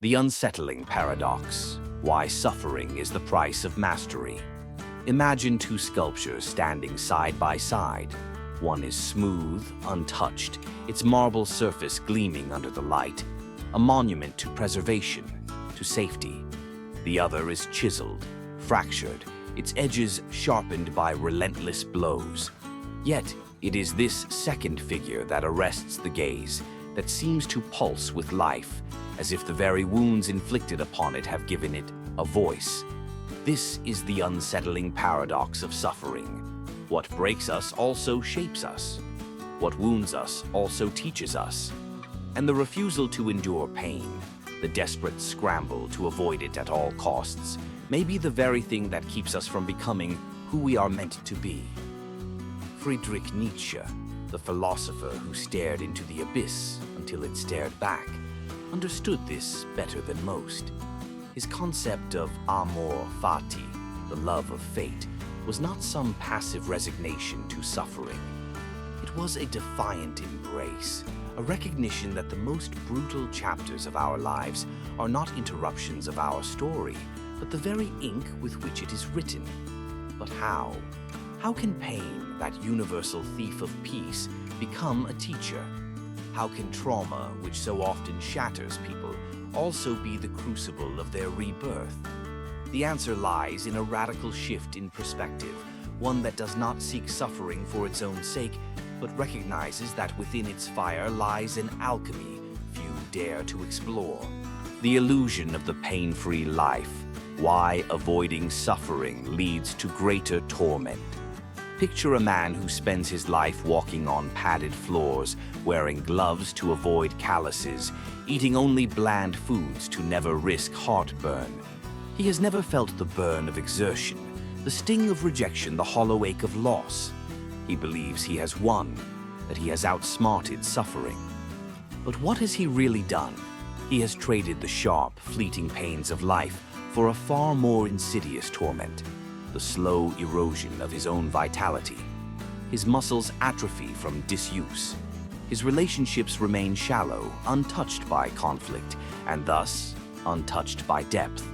The unsettling paradox: why suffering is the price of mastery. Imagine two sculptures standing side by side. One is smooth, untouched, its marble surface gleaming under the light, a monument to preservation, to safety. The other is chiseled, fractured, its edges sharpened by relentless blows. Yet, it is this second figure that arrests the gaze, that seems to pulse with life, as if the very wounds inflicted upon it have given it a voice. This is the unsettling paradox of suffering. What breaks us also shapes us. What wounds us also teaches us. And the refusal to endure pain, the desperate scramble to avoid it at all costs, may be the very thing that keeps us from becoming who we are meant to be. Friedrich Nietzsche, the philosopher who stared into the abyss until it stared back, understood this better than most. His concept of Amor, fati, the love of fate, was not some passive resignation to suffering. It was a defiant embrace, a recognition that the most brutal chapters of our lives are not interruptions of our story, but the very ink with which it is written. But how? How can pain, that universal thief of peace, become a teacher? How can trauma, which so often shatters people, also be the crucible of their rebirth? The answer lies in a radical shift in perspective, one that does not seek suffering for its own sake, but recognizes that within its fire lies an alchemy few dare to explore. The illusion of the pain-free life, why avoiding suffering leads to greater torment. Picture a man who spends his life walking on padded floors, wearing gloves to avoid calluses, eating only bland foods to never risk heartburn. He has never felt the burn of exertion, the sting of rejection, the hollow ache of loss. He believes he has won, that he has outsmarted suffering. But what has he really done? He has traded the sharp, fleeting pains of life for a far more insidious torment, the slow erosion of his own vitality. His muscles atrophy from disuse. His relationships remain shallow, untouched by conflict, and thus untouched by depth.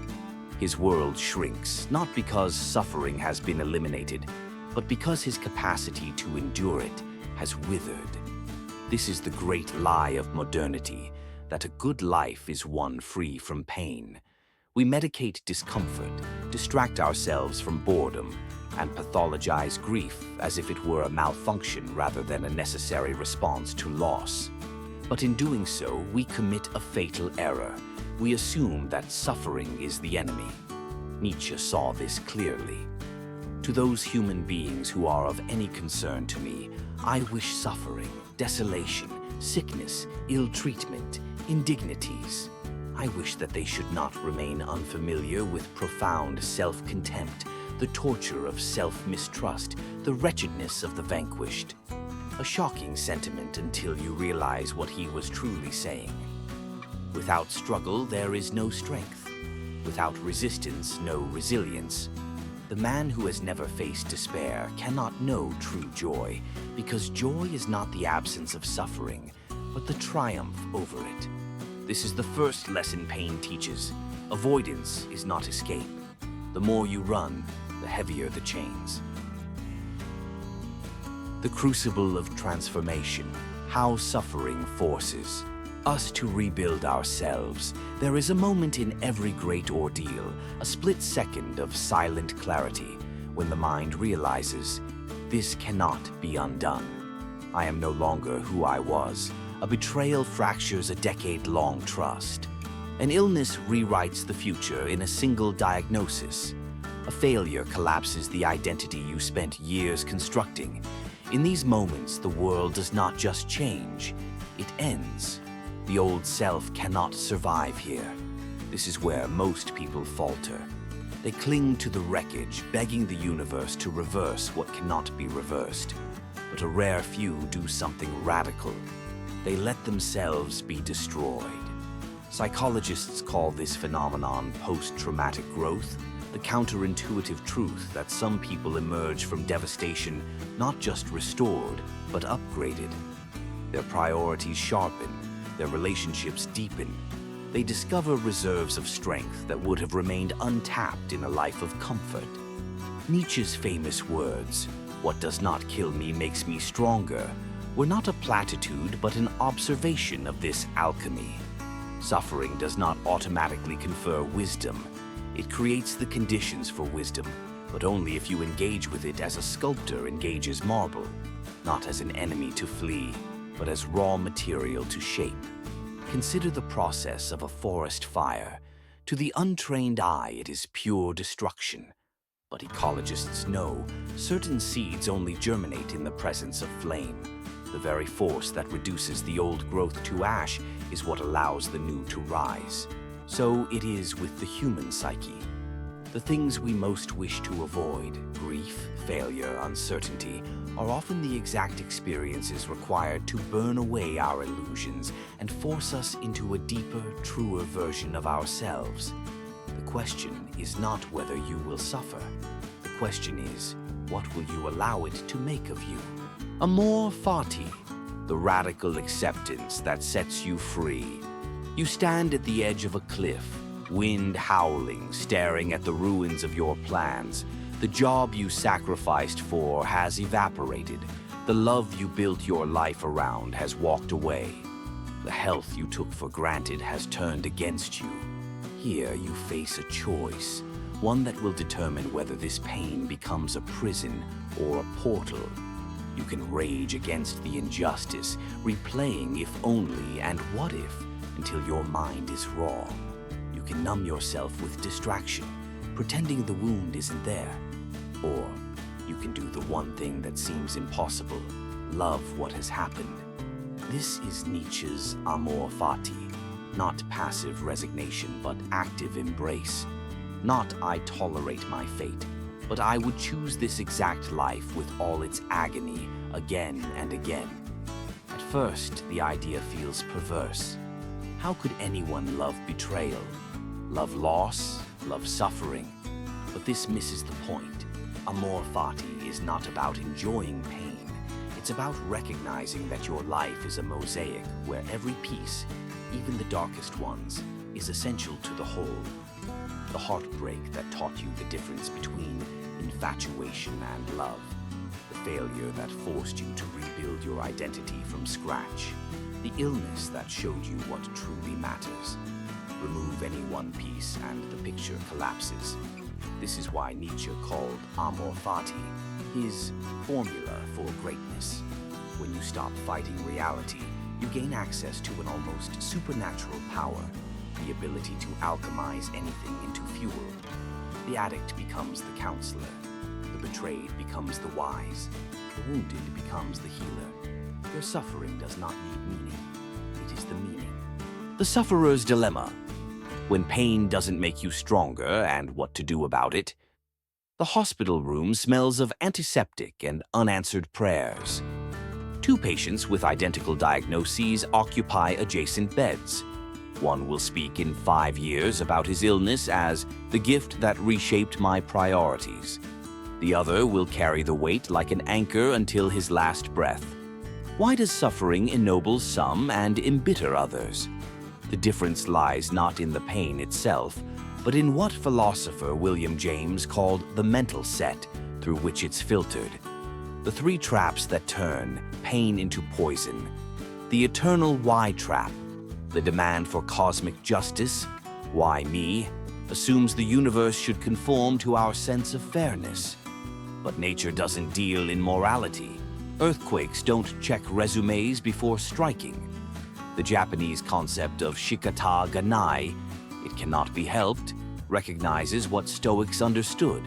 His world shrinks, not because suffering has been eliminated, but because his capacity to endure it has withered. This is the great lie of modernity, that a good life is one free from pain. We medicate discomfort, distract ourselves from boredom, and pathologize grief as if it were a malfunction rather than a necessary response to loss. But in doing so, we commit a fatal error. We assume that suffering is the enemy. Nietzsche saw this clearly. To those human beings who are of any concern to me, I wish suffering, desolation, sickness, ill treatment, indignities. I wish that they should not remain unfamiliar with profound self-contempt, the torture of self-mistrust, the wretchedness of the vanquished. A shocking sentiment until you realize what he was truly saying. Without struggle, there is no strength. Without resistance, no resilience. The man who has never faced despair cannot know true joy, because joy is not the absence of suffering, but the triumph over it. This is the first lesson pain teaches. Avoidance is not escape. The more you run, the heavier the chains. The crucible of transformation, how suffering forces us to rebuild ourselves. There is a moment in every great ordeal, a split second of silent clarity, when the mind realizes, this cannot be undone. I am no longer who I was. A betrayal fractures a decade-long trust. An illness rewrites the future in a single diagnosis. A failure collapses the identity you spent years constructing. In these moments, the world does not just change, it ends. The old self cannot survive here. This is where most people falter. They cling to the wreckage, begging the universe to reverse what cannot be reversed. But a rare few do something radical. They let themselves be destroyed. Psychologists call this phenomenon post-traumatic growth, the counterintuitive truth that some people emerge from devastation not just restored, but upgraded. Their priorities sharpen, their relationships deepen, They discover reserves of strength that would have remained untapped in a life of comfort. Nietzsche's famous words, "What does not kill me makes me stronger," were not a platitude but an observation of this alchemy. Suffering does not automatically confer wisdom. It creates the conditions for wisdom, but only if you engage with it as a sculptor engages marble, not as an enemy to flee, but as raw material to shape. Consider the process of a forest fire. To the untrained eye, it is pure destruction. But ecologists know certain seeds only germinate in the presence of flame. The very force that reduces the old growth to ash is what allows the new to rise. So it is with the human psyche. The things we most wish to avoid, grief, failure, uncertainty, are often the exact experiences required to burn away our illusions and force us into a deeper, truer version of ourselves. The question is not whether you will suffer. The question is, what will you allow it to make of you? Amor fati, the radical acceptance that sets you free. You stand at the edge of a cliff, wind howling, staring at the ruins of your plans. The job you sacrificed for has evaporated. The love you built your life around has walked away. The health you took for granted has turned against you. Here you face a choice, one that will determine whether this pain becomes a prison or a portal. You can rage against the injustice, replaying if only and what if until your mind is raw. You can numb yourself with distraction, pretending the wound isn't there. Or you can do the one thing that seems impossible, love what has happened. This is Nietzsche's Amor fati, not passive resignation but active embrace. Not I tolerate my fate, but I would choose this exact life with all its agony again and again. At first, the idea feels perverse. How could anyone love betrayal, love loss, love suffering? But this misses the point. Amor fati is not about enjoying pain. It's about recognizing that your life is a mosaic where every piece, even the darkest ones, is essential to the whole. The heartbreak that taught you the difference between infatuation and love. The failure that forced you to rebuild your identity from scratch. The illness that showed you what truly matters. Remove any one piece and the picture collapses. This is why Nietzsche called Amor fati his formula for greatness. When you stop fighting reality, you gain access to an almost supernatural power, the ability to alchemize anything into fuel. The addict becomes the counselor. The betrayed becomes the wise. The wounded becomes the healer. Your suffering does not need meaning. It is the meaning. The sufferer's dilemma. When pain doesn't make you stronger and what to do about it. The hospital room smells of antiseptic and unanswered prayers. Two patients with identical diagnoses occupy adjacent beds. One will speak in 5 years about his illness as the gift that reshaped my priorities. The other will carry the weight like an anchor until his last breath. Why does suffering ennoble some and embitter others? The difference lies not in the pain itself, but in what philosopher William James called the mental set through which it's filtered. The three traps that turn pain into poison. The eternal why trap. The demand for cosmic justice, why me, assumes the universe should conform to our sense of fairness. But nature doesn't deal in morality. Earthquakes don't check resumes before striking. The Japanese concept of shikata ganai, it cannot be helped, recognizes what Stoics understood.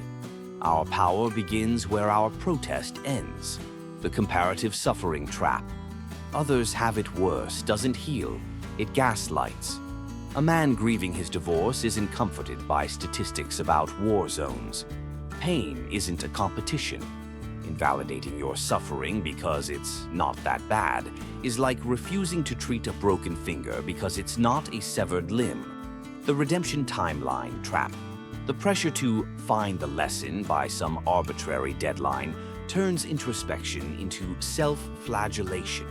Our power begins where our protest ends. The comparative suffering trap. Others have it worse, doesn't heal, it gaslights. A man grieving his divorce isn't comforted by statistics about war zones. Pain isn't a competition. Invalidating your suffering because it's not that bad is like refusing to treat a broken finger because it's not a severed limb. The redemption timeline trap. The pressure to find the lesson by some arbitrary deadline turns introspection into self-flagellation.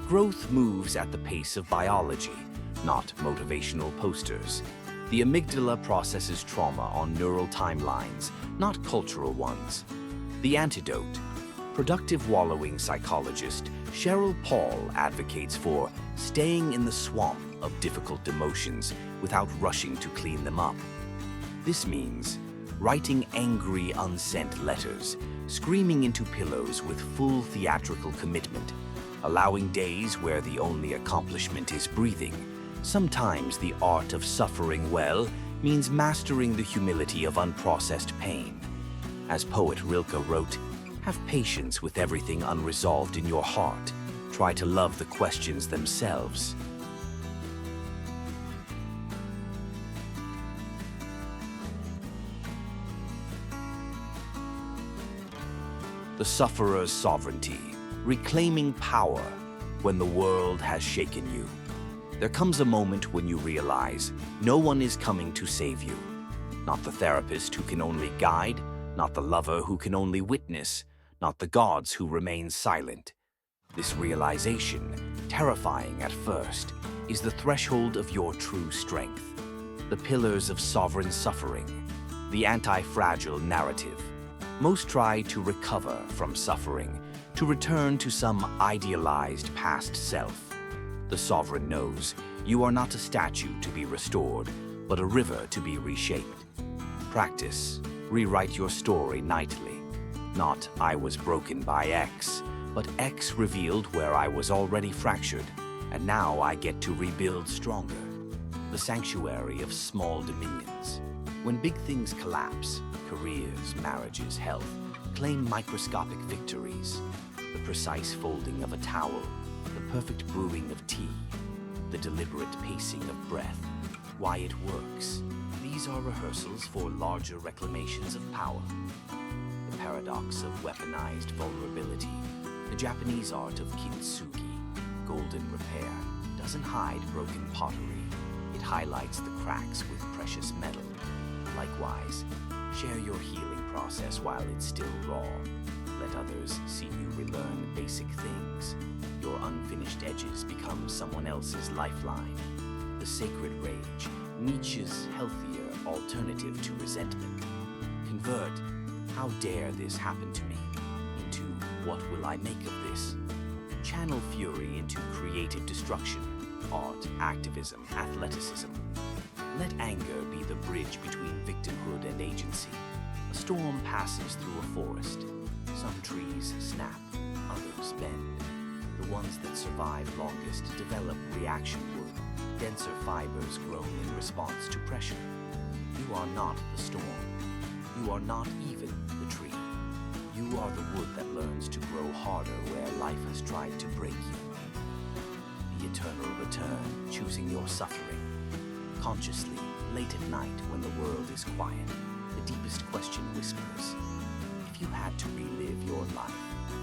Growth moves at the pace of biology. not motivational posters. The amygdala processes trauma on neural timelines, not cultural ones. The antidote. Productive wallowing psychologist Cheryl Paul advocates for staying in the swamp of difficult emotions without rushing to clean them up. This means writing angry, unsent letters, screaming into pillows with full theatrical commitment, allowing days where the only accomplishment is breathing. Sometimes the art of suffering well means mastering the humility of unprocessed pain. As poet Rilke wrote, have patience with everything unresolved in your heart. Try to love the questions themselves. The sufferer's sovereignty, reclaiming power when the world has shaken you. There comes a moment when you realize no one is coming to save you. Not the therapist who can only guide, not the lover who can only witness, not the gods who remain silent. This realization, terrifying at first, is the threshold of your true strength. The pillars of sovereign suffering, the anti-fragile narrative. Most try to recover from suffering, to return to some idealized past self. The sovereign knows you are not a statue to be restored, but a river to be reshaped. Practice. Rewrite your story nightly. Not I was broken by X, but X revealed where I was already fractured, and now I get to rebuild stronger. The sanctuary of small dominions. When big things collapse, careers, marriages, health, claim microscopic victories. The precise folding of a towel, the perfect brewing of tea, the deliberate pacing of breath. Why it works. These are rehearsals for larger reclamations of power. The paradox of weaponized vulnerability. The Japanese art of kintsugi, golden repair, doesn't hide broken pottery. It highlights the cracks with precious metal. Likewise, share your healing process while it's still raw. Let others see you relearn basic things. Your unfinished edges become someone else's lifeline. The sacred rage, Nietzsche's healthier alternative to resentment. Convert, how dare this happen to me, into what will I make of this? Channel fury into creative destruction, art, activism, athleticism. Let anger be the bridge between victimhood and agency. A storm passes through a forest. Some trees snap, others bend. The ones that survive longest develop reaction wood, denser fibers grown in response to pressure. You are not the storm. You are not even the tree. You are the wood that learns to grow harder where life has tried to break you. The eternal return, choosing your suffering. Consciously, late at night when the world is quiet, the deepest question whispers. If you had to relive your life,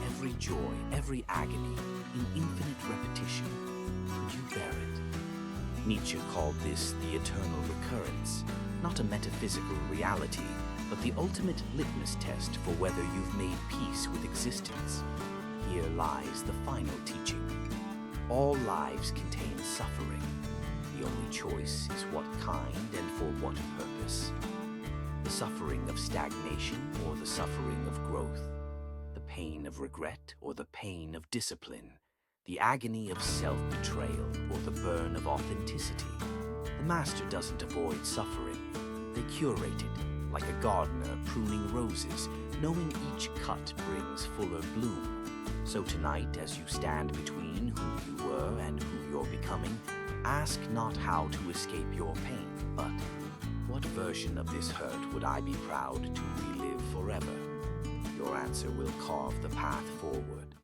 every joy, every agony, in infinite repetition, could you bear it? Nietzsche called this the eternal recurrence, not a metaphysical reality, but the ultimate litmus test for whether you've made peace with existence. Here lies the final teaching. All lives contain suffering. The only choice is what kind and for what purpose. The suffering of stagnation or the suffering of growth. The pain of regret or the pain of discipline. The agony of self-betrayal or the burn of authenticity. The master doesn't avoid suffering. They curate it, like a gardener pruning roses, knowing each cut brings fuller bloom. So tonight, as you stand between who you were and who you're becoming, ask not how to escape your pain, but what version of this hurt would I be proud to relive forever? Your answer will carve the path forward.